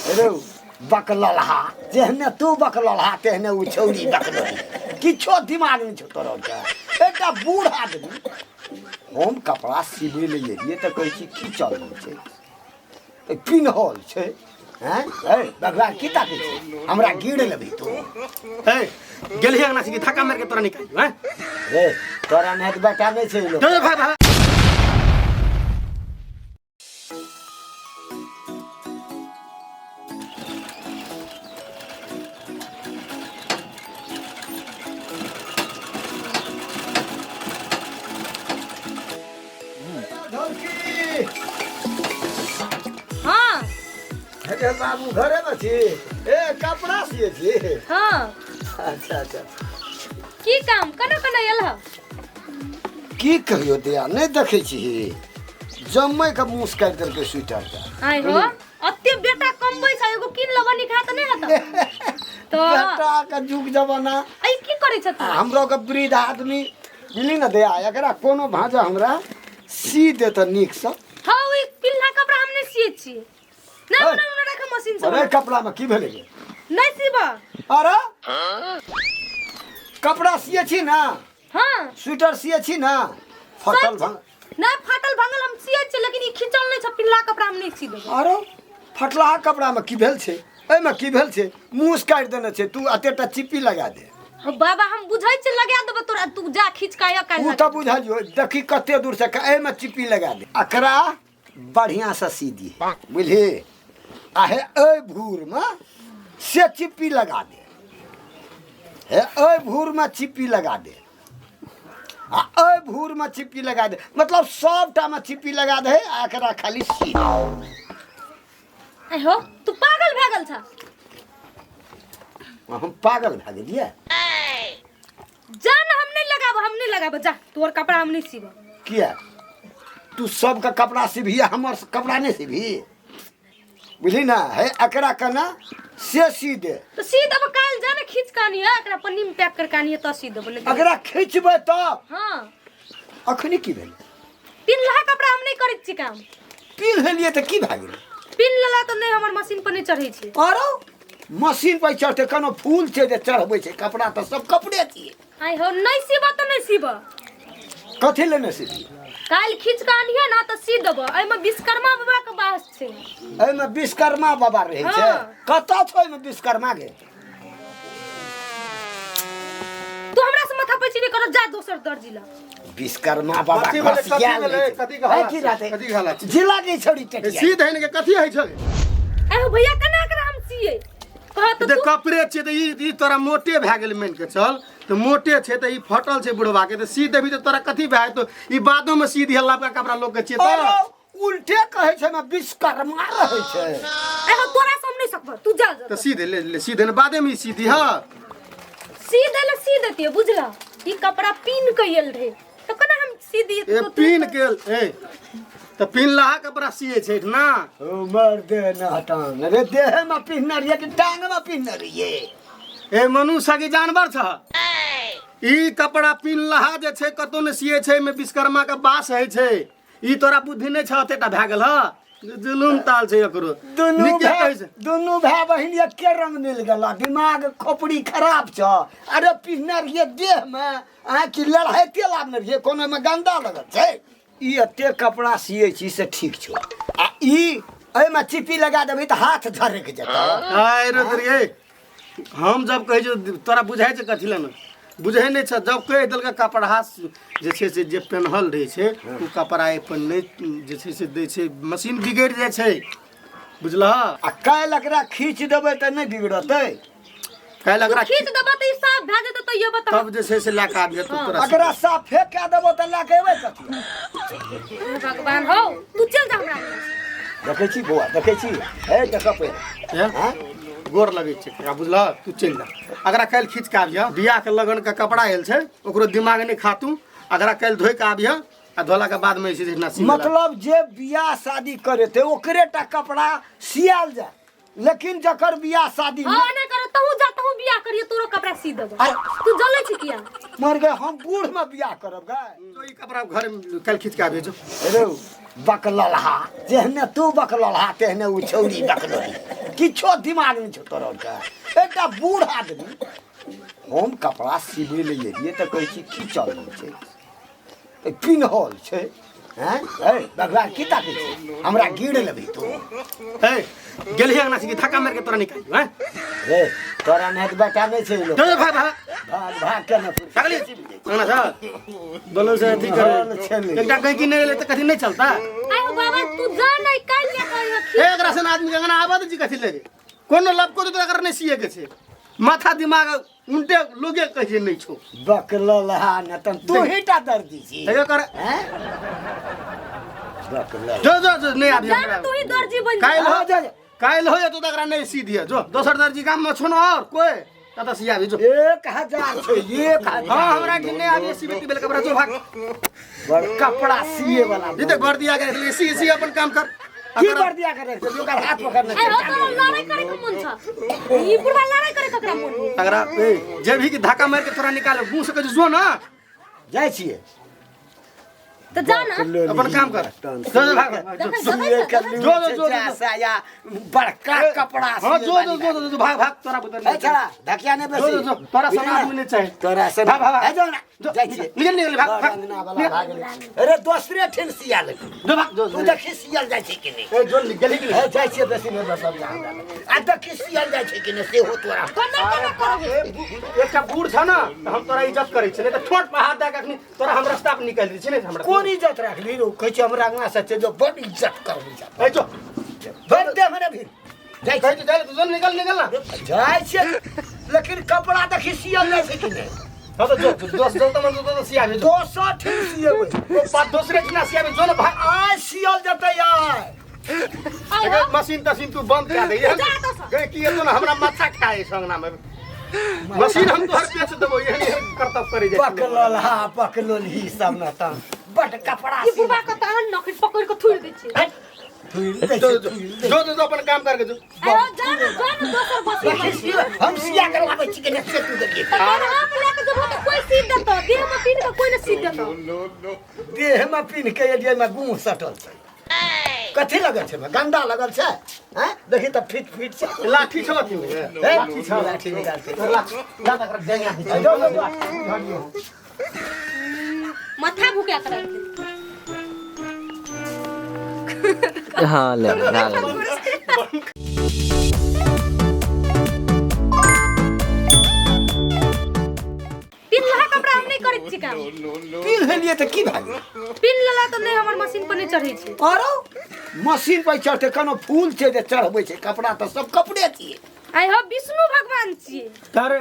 रे बकललहा जेहने तू बकललहा तेहने उ छौरी बकलली किछो दिमाग नहीं छौ तोरा के एकटा बूढ़ आदमी हम कपड़ा सिबे ले एलिए त कहै छी की चल रहल छै पिन्हल छै हैं ए बगला की ताकै छै हमरा गिर लेबै तू ए गेलही अंगना से धक्का मार के तोरा निकाल हैं रे तोरा नेट बेटा नहीं छै लोग भाग भाग अरे बाबू घरे में छी ए कपड़ा सिए छी हाँ अच्छा अच्छा की काम कना कना एलह की कहियो दिया नहीं देखे छी जम्मै का मुंह काट देलकै स्वेटर का आइ हो अत्ते बेटा कमबै छ एगो किन लबनी खा त नै हत तो बेटा का जुग जमाना आई की करै छ तू हमरो का वृद्ध आदमी मिली न दिया एकरा कोनो भाजा हमरा सी दे त नीक से हां ओइ पिल्ला कपड़ा हमने सिए छी ना ओए। ना राख मशीन से अरे कपड़ा में की भेलै नै सिबा अरे कपड़ा सिए छी ना हां स्वेटर सिए छी ना फटल भंग ना फाटल भांगल हम सिए छी लेकिन ई खिचल नै छ पिल्ला कपड़ा हम नै सी देबो अरे फटला कपड़ा में की भेल छै ए में की भेल छै मुंह काट देने छै तू अतेटा चिप्पी लगा दे बाबा हम बुझै छी लगा देबो तोरा तू जा खिचकाया काल तू त बुझलियो देखी कते दूर से ए में चिप्पी लगा दे एकरा बढ़िया से सी दी बुझली आहे ए भूर में से चिप्पी लगा दे हे ए भूर में चिप्पी लगा दे आ ए भूर में चिप्पी लगा दे मतलब सबटा में चिप्पी लगा दे आ एकरा खाली सी दे ए हो तू पागल भेगल छ हम पागल भ गेलिए जान हम नहीं लगाबो जा तोर कपड़ा हम नहीं सीबो किया तू सबका कपड़ा सिभी हमर कपड़ा नहीं सिभी बुझली ना है एकरा कना से सी दे तो सी देबो काल जाने खींच कानी है एकरा पन्नी में पैक कर कानी है तो सी देबो नहीं एकरा खींचबे तो हां अखनी की भेल पिनला कपड़ा हम नहीं करै छी काम पिन लेलिए त की भ गेल पिन लला तो नहीं हमर मशीन पर नहीं चढ़ै छी अरे मशीन पर चढ़ते कनो फूल छै जे चढ़बै छै कपड़ा त सब कपड़े छिए आई हो नहीं सीबो तो नहीं सीबो कथि लेने सिभी काल खींच कानी है ना तो सी देबो एई में विश्वकर्मा बाबा के बास छै ए में विश्वकर्मा बाबा रहै छै हाँ। कतऽ छै में विश्वकर्मा के तू हमरा से माथा पैची नहीं करो जा दोसर दर्जी ला विश्वकर्मा बाबा कथी भेलै, घसिया कथी भेलै, लै। कथी के हालत है की छै? रहतै? कथी के हालत छै? जिला के छोड़ी टेटिया सी दहिन के कथी है छै ए हो भैया कना कर हम सिए कह तो दे तू कपड़े छै त ई तोरा मोटे भए गेल मान के चल त मोटे छै त ई फटल छै बुढ़वा के त सी देबी त तोरा कथी भए तो ई बादो में सी दिहला का कपड़ा लोग के छै अरे त उल्टे कहै छै में विश्वकर्मा रहै छै ए हो तोरा से हम नहीं सकबो तू जा त सी दे ले सी देने बादे में ई सी दी हां सी देले सी देती बुझला ई कपड़ा पिन कइल रहे तो कना हम सी दी ए पिन के ए त पिन लहा कपड़ा सिए छै ना ओ मर दे ना टांग रे देह में पिन्हने रहिए कि टांग में पिन्हने रहिए ए मनुष्य के जानवर छ ई कपड़ा पिन लहा जे छै कतो ने सिए छै में विश्वकर्मा के बास है छै ई तोरा बुद्धि नहीं छ एतेटा भए गेल ह जुलूम ताल छै एकरो दुनू भाई बहिन एके रंग मिल गेला दिमाग खोपड़ी खराब छ अरे पिन्हने रहिए देह में आ कि लड़ाइते लाभने रहिए कोनो में गंदा लगत छै ई एते कपड़ा सिए छी से ठीक छौ आ ई एहि में चिप्पी लगा देबै त हाथ झरक जेतौ आय रे रे हम जब कहै छै तोरा बुझाइ छै कथी लेना बुझै नहीं छ जब कह देल के कपड़ा जे छै से जे पेनहल रहे छै उ कपड़ा अपन नहीं जे छै से दै छै मशीन बिगड़ जाय छै बुझलह आ काल्हि एकरा खींच देबै त नहीं बिगड़तै काल्हि अगर खींच देबो तो ई साफ भए जेतौ तो ये बता तब जे छै से लए के आबिए तो तोरा अगरा साफ फेंक के देबो त लए के एबै कथी भगवान हो तू चल जा हमरा देखै छी बौआ देखै छी हे देख पे हैं? गोर लगे छै का बुझलह तू चल जा अगर काल्हि खींच के आबिए बियाह के लगन के कपड़ा आयल छै ओकरो दिमाग नहीं खातू अगर काल्हि धोइ के आबिए आ धोला के बाद में ऐसे ना सी मतलब जे बियाह शादी करे थे ओकरे टा कपड़ा सियाल जाए लेकिन जकर बियाह शादी में हां नहीं करो तहु जा तहु बियाह करिए तोरो कपड़ा सी देबो अरे तू जले छी किया मर गए हम बूढ़ में बियाह करब गए तो ई कपड़ा घर में काल्हि खींच के आबिए जो रे बकललहा जेहने तू बकललहा तेहने उ छौरी बकलली किछो दिमाग नहीं छो तोरा के एकटा बूढ़ आदमी हम कपड़ा सिबे ले एलिए तऽ कहै छी खींचल छै पिन्हल छै हैं ए भगवान की ताकै छै हमरा गिर लेबै तू ए गेलिए अंगना से कि धक्का मार के तोरा निकाल हैं रे तोरा नहीं तो बेटा नहीं छै लोग चल भाग भाग भाग भाग के न भागली अंगना से बोलो से अथी कर एकटा कहीं की नहीं ले तो कथी नहीं चलता आयो बाबा तू जा नहीं काल ले कहि एक राशन आदमी के अंगना आबाद जी कथी ले कोनो लब को तो अगर नहीं सिए के छे माथा दिमाग उल्टे लोगे कहे नहीं छो बकलल हा न तन तू हिटा दर्दी छी हे कर हैं बकलल जो नहीं आबी जा तू ही दर्जी बन जा काइल हो जा काइल हो तो तकरा नहीं सी दिए जो दोसर दर्जी काम में छो और कोई तता सिया भी जो 1000 छै 1000 हां हमरा कि नहीं आबी सी बेटी बेल कपड़ा जो भाग बड़ कपड़ा सिए वाला जी देख भर दिया के सी अपन काम कर की कर दिया करे तो ओकर हाथ पकड़ना आयो तो लड़ाई करे के मन छ ई बुढ़वा लड़ाई करे ककरा मन अगर जे भी कि धक्का मार के तोरा निकाल मुंह से जो ना जाय छिए तो जा ना अपन काम कर जो भाग जो साया बड़का कपड़ा हां जो भाग भाग तोरा बता अच्छा धकिया ने बेसी जो तोरा समाज में नहीं चाहिए तोरा से भाग भाग है जो ना जाय छिए निकल भाग अंगना वाला भाग अरे दोसरे ठेन सियाल जो भाग जो तू देखि सियाल जाय छै कि नहीं ए जो निकल की है जाय छिए बेसी नहीं बता आ देखि सियाल जाय छै कि नहीं से हो तोरा एकटा बूढ़ छ ना हम तोरा इज्जत करै छै नहीं तो ठोट पे हाथ दे के अखनी तोरा हम रास्ता पे निकाल दै छै नहीं हमरा कोन इज्जत रखली रो कहै छै हमरा अंगना से जो बड़ इज्जत करबै जा ए जो बड़ दे मने भी जाय कहि तो जो निकल ना जाय छै लेकिन कपड़ा देखि सियाल जाय छै कि नहीं हां तो जो जो तो मन तो सिया भी जो 200 ठेन सिएबै वो बात दूसरे की ना सिया भी जो ना भाग आ सियाल जतै यार अगर मशीन तशीन तू बंद कर दे ये की तो ना हमरा माथा खाए संगना में मशीन हम तो हर पेच देबो ये कर्तव्य करे जाय पकलल हा पकलल ही सब ना त बड़ कपड़ा ई बुढ़वा के तान नखर पकड़ के थुर दे छै जो अपन काम करके जो आयो जा ना दोसर बसी हम सिया करवाबै छी कि नहीं से तू देखि अगर आप लेके जब तो कोई सीट देतो देह में पीन के कोई न सीट देतो देह में पिन के एलिए में गुम सटल छै कथी लगल छै गंदा लगल छै हैं देखि त फिट छै लाठी छो की लाठी छ लाठी निकाल के ला तक देंगे माथा भूका कर हाँ ले पिन लहा कपड़ा हम नहीं करै छी काम पिन लेलिए त की भागी पिन लला तो नहीं हमर मशीन पर नहीं चढ़ै छै आरो मशीन पर चढ़ते कोनो फूल छै जे चढ़बै छै कपड़ा त सब कपड़े छिए आइ हो विष्णु भगवान छियै तारे